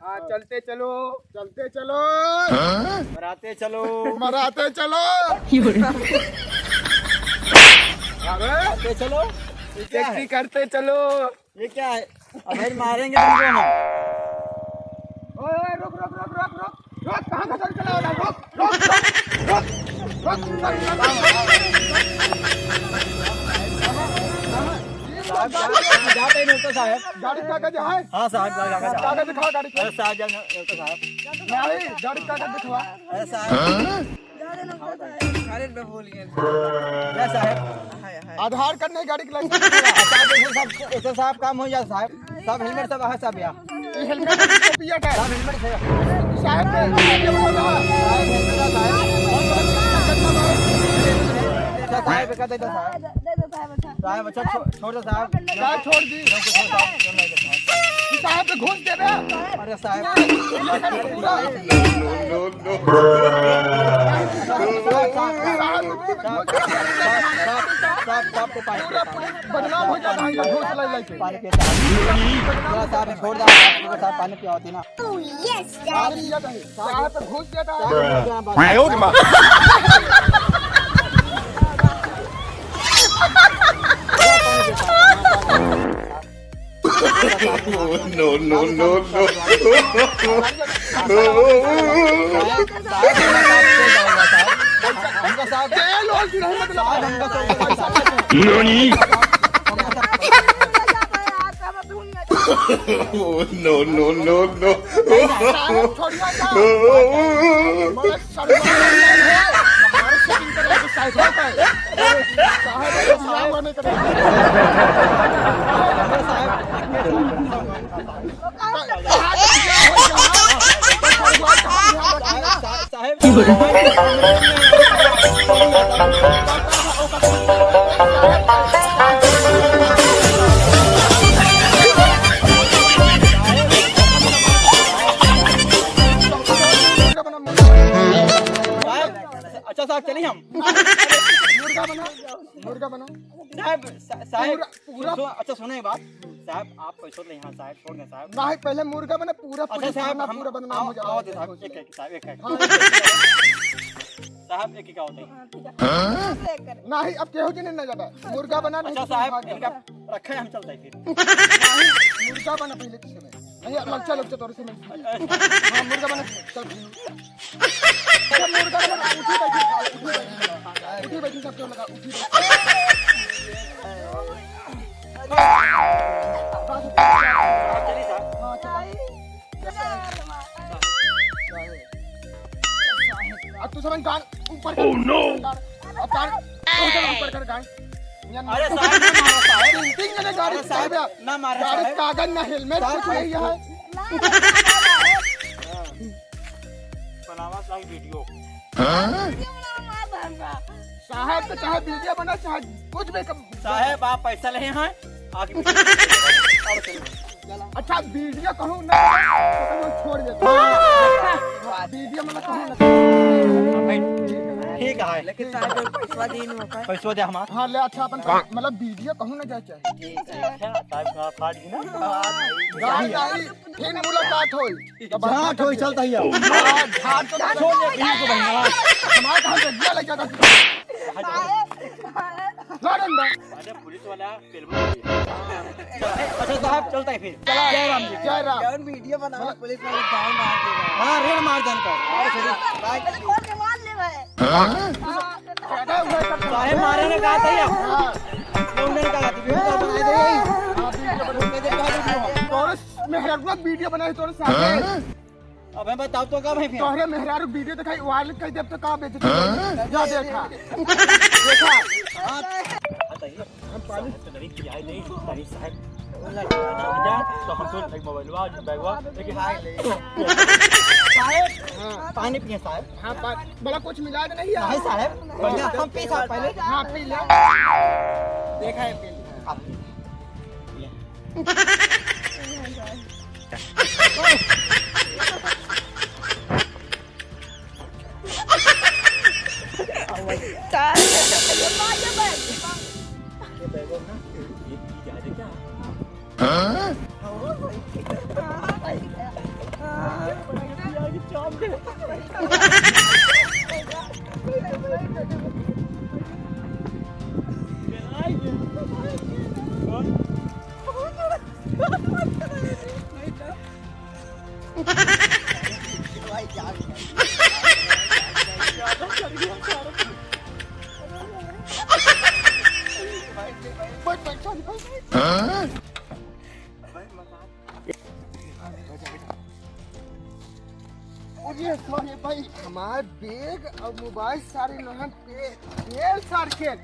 हाँ चलते चलो चलते चलो मराते चलो मराते चलो मराते चलो। ये क्या है? टैक्सी करते चलो। ये क्या है? अब मारेंगे तुमको हम। ओए रुक रुक रुक रुक रुक रुक कहाँ का गाड़ी चला रहा है? रुक रुक रुक जाते ही नहीं साहब। गाड़ी कागज है? हाँ साहब कागज दिखा गाड़ी का। साहब साहब नहीं गाड़ी कागज दिखवा। अरे साहब आधार कार्ड नहीं गाड़ी का लाइसेंस। ऐसे साहब काम हो जाए साहब। सब हेलमेट सब है सब यहाँ। हेलमेट पियट है सब हेलमेट है साहब। साहब कहते थे साहब। साहब अच्छा छोड़ दो साहब। क्या छोड़ दी? साहब पे घूस दे रहे। अरे साहब बदनाम हो जाता है घूस ले लेके। पानी पीता है साहब। छोड़ दो साहब पानी पिया होती ना। साहब पे घूस देता है। no, no, no, no. Nani? No, no, no, no. अच्छा साहब चलिए हम। मुर्गा बना साहब अच्छा सुने बात साहब। आप पैसों ले यहाँ साहब छोड़ दें साहब। नहीं पहले मुर्गा बना पूरा। अच्छा साहब हम पूरा बदनाम हो जाता साहब एक साहब एक साहब एक क्या होता है? नहीं अब केहू जी नहीं ना जाता। मुर्गा बना नहीं। अच्छा साहब इनका रखे हम चलते फिर। मुर्गा बना पहले किसी में नहीं अलग चल तो तोरे से नहीं। हाँ मुर्गा बना चल। मुर्गा बना उठी बैठी सब लगा उठी अब तू समझ गान ऊपर कर। नो अब गान ऊपर कर गान। अरे साहब ना मारो साहब। तीन जने गाड़ी साहब ना मारो गाड़ी साहब। कागज ना हेलमेट कुछ नहीं है। बनावा साहब वीडियो। साहब तो चाहे वीडियो बना चाहे कुछ भी साहब आप पैसा ले हैं आगे। अच्छा वीडियो कहूँ ना तो छोड़ देता। वीडियो मतलब कहूँ ना ठीक है लेकिन साहब पैसों दे हमारा। हाँ ले अच्छा अपन मतलब वीडियो कहूँ ना जाए चाहिए। साहब फाड़ दी ना गाड़ी फिर मुलाकात होई तब हाँ ठोई चलता ही है। घाट तो छोड़ दे भैया को भैया। हमारा कहाँ से दिया लग जाता। लड़न दे। अरे पुलिस वाला अच्छा साहब चलता है फिर। जय राम जी जय राम। कौन वीडियो बनाओ पुलिस वाले गाँव मार देगा। हाँ रेड मार देने का। साहब मारे ने कहा था उन्होंने कहा तोरे मेहरारू वीडियो बनाई तोरे सामने। अब मैं बताओ तो कब है फिर। तोरे मेहरारू वीडियो दिखाई वायरल कर दे तो कहाँ बेच जा देखा देखा। हम पानी तो नहीं किया है नहीं तारीफ साहब तो हम तो एक मोबाइल वा बैगवा लेकिन साहब पानी पिए साहब। हाँ बड़ा कुछ मिला के नहीं नहीं है साहब बढ़िया हम पी साहब पहले। हाँ पी ले देखा है पी भाई जाग मुझे सोने भाई हमारे बैग और मोबाइल सारे लोग तेल सार के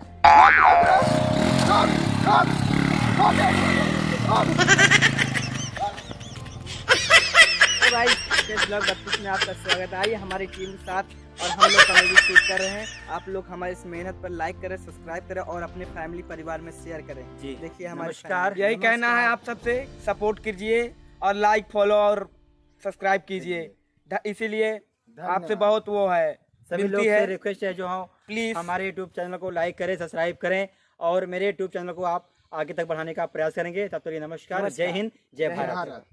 तो भाई इस ब्लॉग 32 में आपका स्वागत है। आइए हमारी टीम के साथ और हम लोग कॉमेडी शूट कर रहे हैं। आप लोग हमारी इस मेहनत पर लाइक करें, सब्सक्राइब करें और अपने फैमिली परिवार में शेयर करें। जी देखिए हमारे नमस्कार। यही कहना है आप सबसे, सपोर्ट कीजिए और लाइक फॉलो और सब्सक्राइब कीजिए। इसीलिए आपसे बहुत वो है, सभी विनती लोग है, से रिक्वेस्ट है जो हम प्लीज हमारे यूट्यूब चैनल को लाइक करें, सब्सक्राइब करें और मेरे यूट्यूब चैनल को आप आगे तक बढ़ाने का प्रयास करेंगे। तब तक के लिए नमस्कार, जय हिंद, जय भारत।